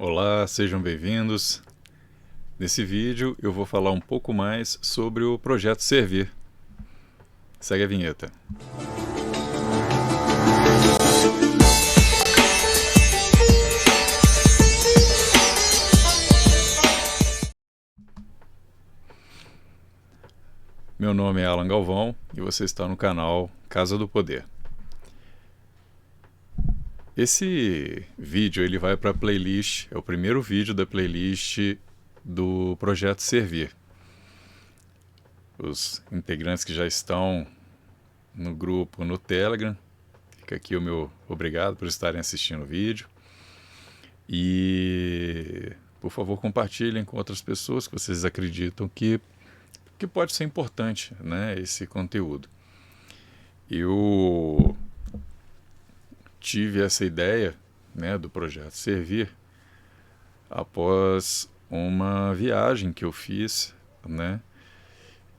Olá, sejam bem-vindos. Nesse vídeo eu vou falar um pouco mais sobre o projeto Servir. Segue a vinheta. Meu nome é Alan Galvão e você está no canal Casa do Poder. Esse vídeo ele vai para a playlist, é o primeiro vídeo da playlist do projeto Servir. Os integrantes que já estão no grupo no Telegram, fica aqui o meu obrigado por estarem assistindo o vídeo. E, por favor, compartilhem com outras pessoas que vocês acreditam que pode ser importante, né, esse conteúdo. Eu tive essa ideia, né, do projeto Servir após uma viagem que eu fiz, né,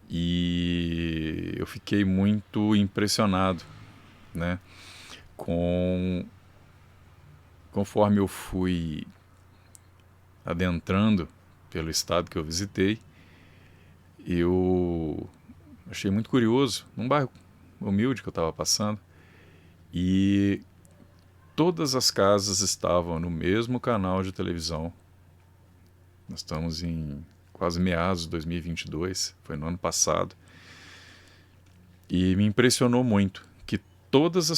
e eu fiquei muito impressionado, né, conforme eu fui adentrando pelo estado que eu visitei. Eu achei muito curioso, num bairro humilde que eu estava passando, e todas as casas estavam no mesmo canal de televisão. Nós estamos em quase meados de 2022, foi no ano passado, e me impressionou muito que todas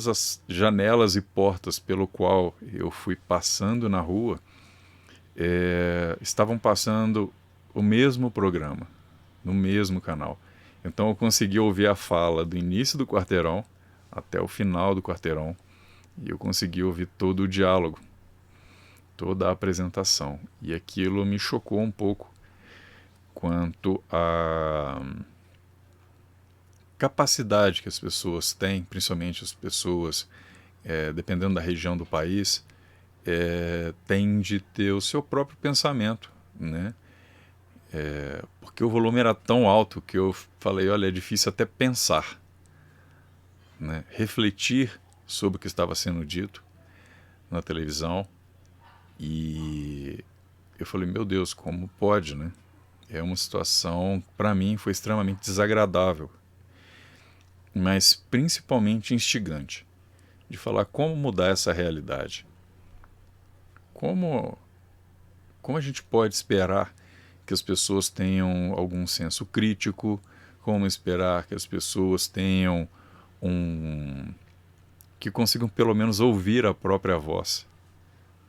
as janelas e portas pelo qual eu fui passando na rua estavam passando o mesmo programa, no mesmo canal. Então eu consegui ouvir a fala do início do quarteirão até o final do quarteirão, e eu consegui ouvir todo o diálogo, toda a apresentação. E aquilo me chocou um pouco quanto à capacidade que as pessoas têm, principalmente as pessoas, dependendo da região do país, têm de ter o seu próprio pensamento, né? Porque o volume era tão alto que eu falei, olha, é difícil até pensar, né? Refletir sobre o que estava sendo dito na televisão. E eu falei, meu Deus, como pode, né? É uma situação, para mim, foi extremamente desagradável, mas principalmente instigante, de falar como mudar essa realidade. Como a gente pode esperar que as pessoas tenham algum senso crítico, como esperar que as pessoas tenham que consigam pelo menos ouvir a própria voz,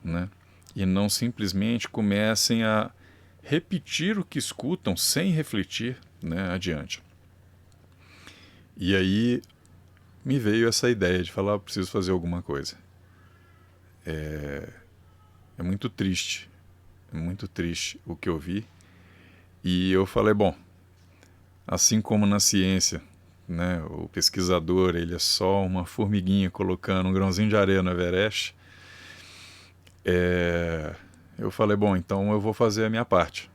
né? E não simplesmente comecem a repetir o que escutam sem refletir, né, adiante. E aí me veio essa ideia de falar, preciso fazer alguma coisa. É muito triste o que eu vi. E eu falei, bom, assim como na ciência, né, o pesquisador ele é só uma formiguinha colocando um grãozinho de areia no Everest, eu falei, bom, então eu vou fazer a minha parte.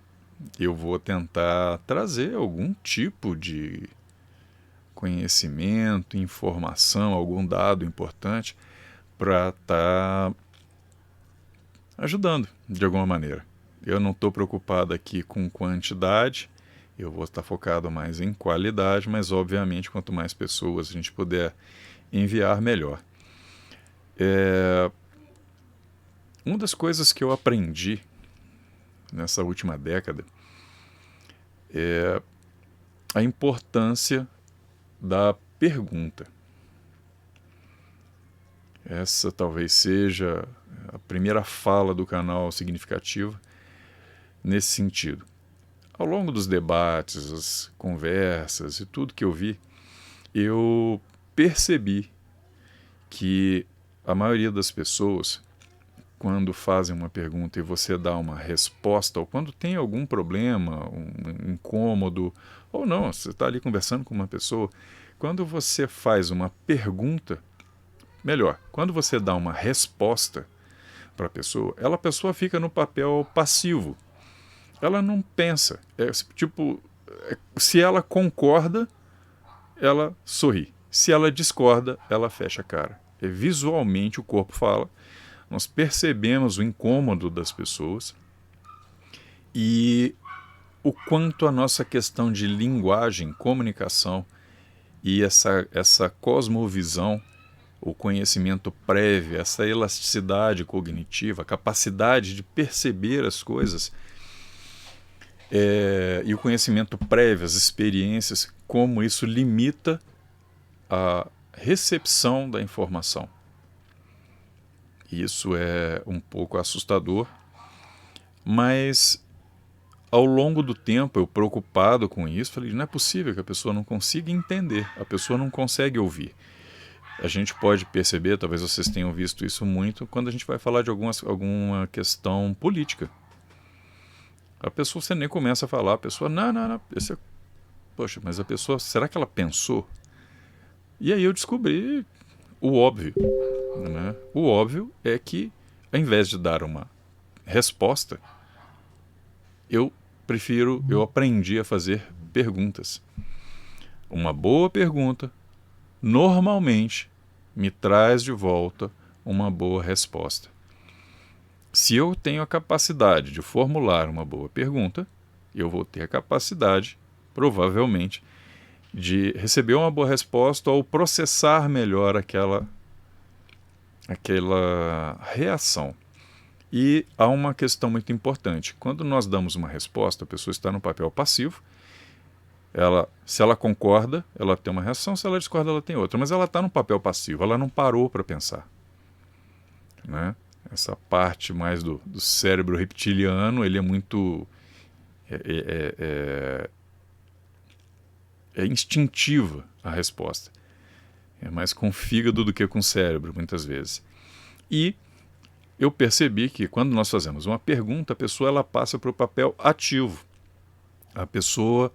Eu vou tentar trazer algum tipo de conhecimento, informação, algum dado importante para estar ajudando de alguma maneira. Eu não estou preocupado aqui com quantidade, eu vou estar focado mais em qualidade, mas obviamente quanto mais pessoas a gente puder enviar, melhor. Uma das coisas que eu aprendi nessa última década é a importância da pergunta. Essa talvez seja a primeira fala do canal significativa nesse sentido. Ao longo dos debates, as conversas e tudo que eu vi, eu percebi que a maioria das pessoas, quando fazem uma pergunta e você dá uma resposta, ou quando tem algum problema, um incômodo, ou não, você está ali conversando com uma pessoa, quando você faz uma pergunta, melhor, quando você dá uma resposta para a pessoa fica no papel passivo. Ela não pensa. Se ela concorda, ela sorri. Se ela discorda, ela fecha a cara. Visualmente o corpo fala. nós percebemos o incômodo das pessoas e o quanto a nossa questão de linguagem, comunicação e essa cosmovisão, o conhecimento prévio, essa elasticidade cognitiva, a capacidade de perceber as coisas e o conhecimento prévio, as experiências, como isso limita a recepção da informação. Isso é um pouco assustador, mas ao longo do tempo, eu preocupado com isso, falei, não é possível que a pessoa não consiga entender, a pessoa não consegue ouvir. A gente pode perceber, talvez vocês tenham visto isso muito, quando a gente vai falar de alguma questão política. A pessoa, você nem começa a falar, a pessoa, não, poxa, mas a pessoa, será que ela pensou? E aí eu descobri o óbvio, né? O óbvio é que, ao invés de dar uma resposta, eu aprendi a fazer perguntas. Uma boa pergunta, normalmente, me traz de volta uma boa resposta. Se eu tenho a capacidade de formular uma boa pergunta, eu vou ter a capacidade, provavelmente, de receber uma boa resposta ou processar melhor aquela reação. E há uma questão muito importante. Quando nós damos uma resposta, a pessoa está no papel passivo. Se ela concorda, ela tem uma reação. Se ela discorda, ela tem outra. Mas ela está no papel passivo. Ela não parou para pensar. Né? Essa parte mais do cérebro reptiliano, ele é muito... É instintiva a resposta. É mais com o fígado do que com o cérebro, muitas vezes. E eu percebi que quando nós fazemos uma pergunta, a pessoa ela passa para o papel ativo. A pessoa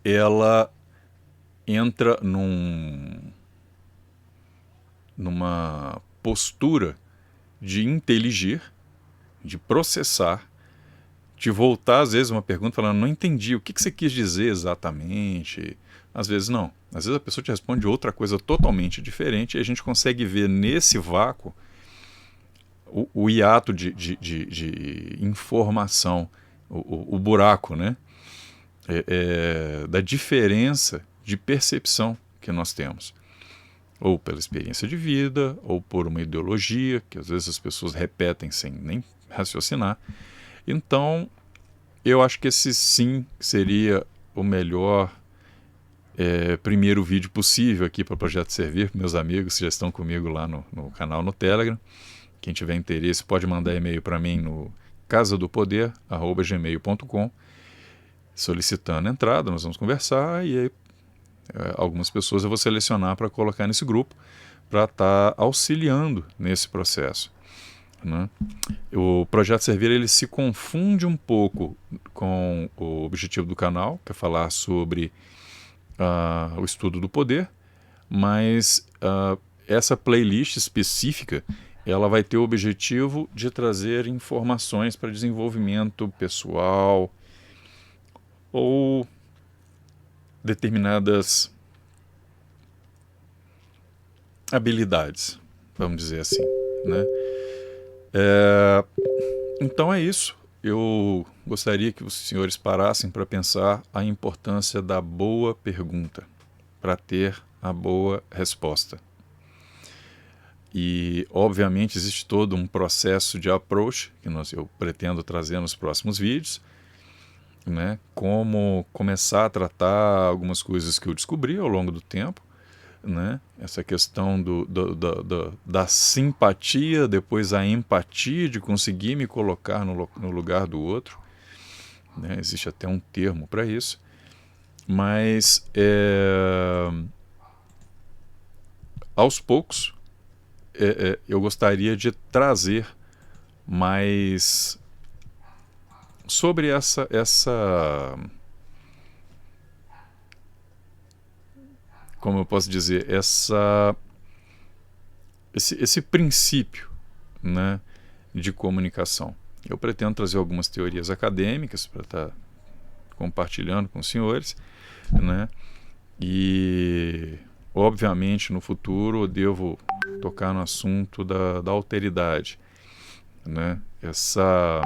ela entra numa postura de inteligir, de processar, de voltar às vezes uma pergunta falando, não entendi, o que você quis dizer exatamente? Às vezes não. Às vezes a pessoa te responde outra coisa totalmente diferente e a gente consegue ver nesse vácuo o hiato de informação, o buraco, né? Da diferença de percepção que nós temos. Ou pela experiência de vida, ou por uma ideologia, que às vezes as pessoas repetem sem nem raciocinar. Então, eu acho que esse sim seria o melhor primeiro vídeo possível aqui para o Projeto Servir, meus amigos que já estão comigo lá no canal no Telegram. Quem tiver interesse pode mandar e-mail para mim no casadopoder@gmail.com, solicitando a entrada, nós vamos conversar e aí algumas pessoas eu vou selecionar para colocar nesse grupo para estar auxiliando nesse processo. Né? O Projeto Servir ele se confunde um pouco com o objetivo do canal, que é falar sobre o estudo do poder, mas essa playlist específica ela vai ter o objetivo de trazer informações para desenvolvimento pessoal ou determinadas habilidades, vamos dizer assim, né? Então é isso. Eu gostaria que os senhores parassem para pensar a importância da boa pergunta para ter a boa resposta. E, obviamente, existe todo um processo de approach que eu pretendo trazer nos próximos vídeos, né? Como começar a tratar algumas coisas que eu descobri ao longo do tempo, né? Essa questão da simpatia, depois a empatia, de conseguir me colocar no lugar do outro, né? Existe até um termo para isso, mas aos poucos eu gostaria de trazer mais sobre essa como eu posso dizer, esse princípio, né, de comunicação. Eu pretendo trazer algumas teorias acadêmicas para estar compartilhando com os senhores, né, e obviamente no futuro eu devo tocar no assunto da alteridade. né? Essa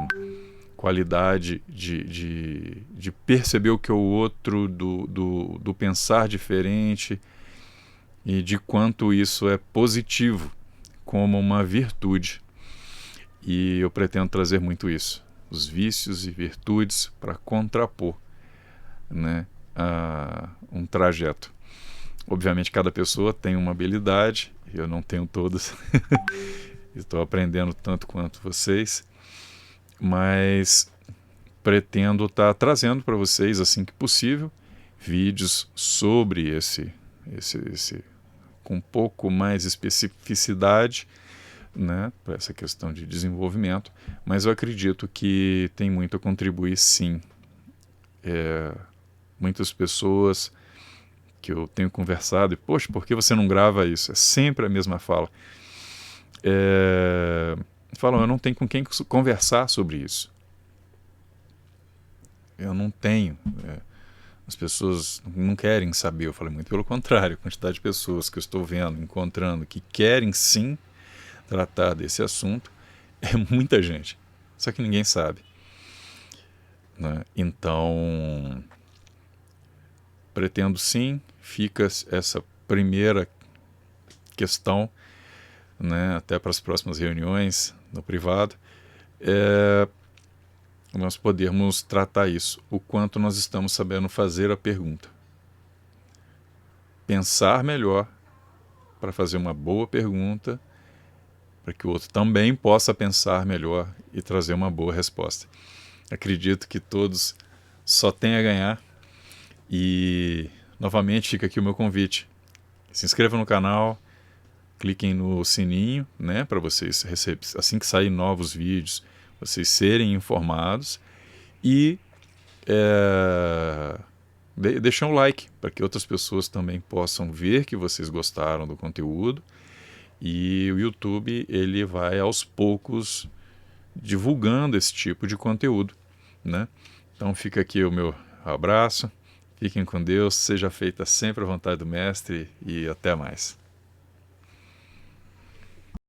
qualidade de perceber o que é o outro, do pensar diferente, e de quanto isso é positivo como uma virtude. E eu pretendo trazer muito isso, os vícios e virtudes, para contrapor, né, um trajeto. Obviamente cada pessoa tem uma habilidade, eu não tenho todas, estou aprendendo tanto quanto vocês, mas pretendo estar trazendo para vocês, assim que possível, vídeos sobre esse com um pouco mais especificidade, né, para essa questão de desenvolvimento, mas eu acredito que tem muito a contribuir, sim. Muitas pessoas que eu tenho conversado, e poxa, por que você não grava isso? É sempre a mesma fala. Falam, eu não tenho com quem conversar sobre isso. Eu não tenho. As pessoas não querem saber. Eu falei, muito pelo contrário, a quantidade de pessoas que eu estou vendo, encontrando, que querem sim tratar desse assunto, é muita gente. Só que ninguém sabe, né? Então, pretendo sim, fica essa primeira questão, né, até para as próximas reuniões no privado, nós podermos tratar isso, o quanto nós estamos sabendo fazer a pergunta. Pensar melhor para fazer uma boa pergunta, para que o outro também possa pensar melhor e trazer uma boa resposta. Acredito que todos só têm a ganhar, e novamente fica aqui o meu convite. Se inscrevam no canal, cliquem no sininho, né, para vocês assim que saírem novos vídeos, vocês serem informados, e deixem um like para que outras pessoas também possam ver que vocês gostaram do conteúdo. E o YouTube, ele vai aos poucos divulgando esse tipo de conteúdo, né? Então fica aqui o meu abraço, fiquem com Deus, seja feita sempre a vontade do Mestre, e até mais.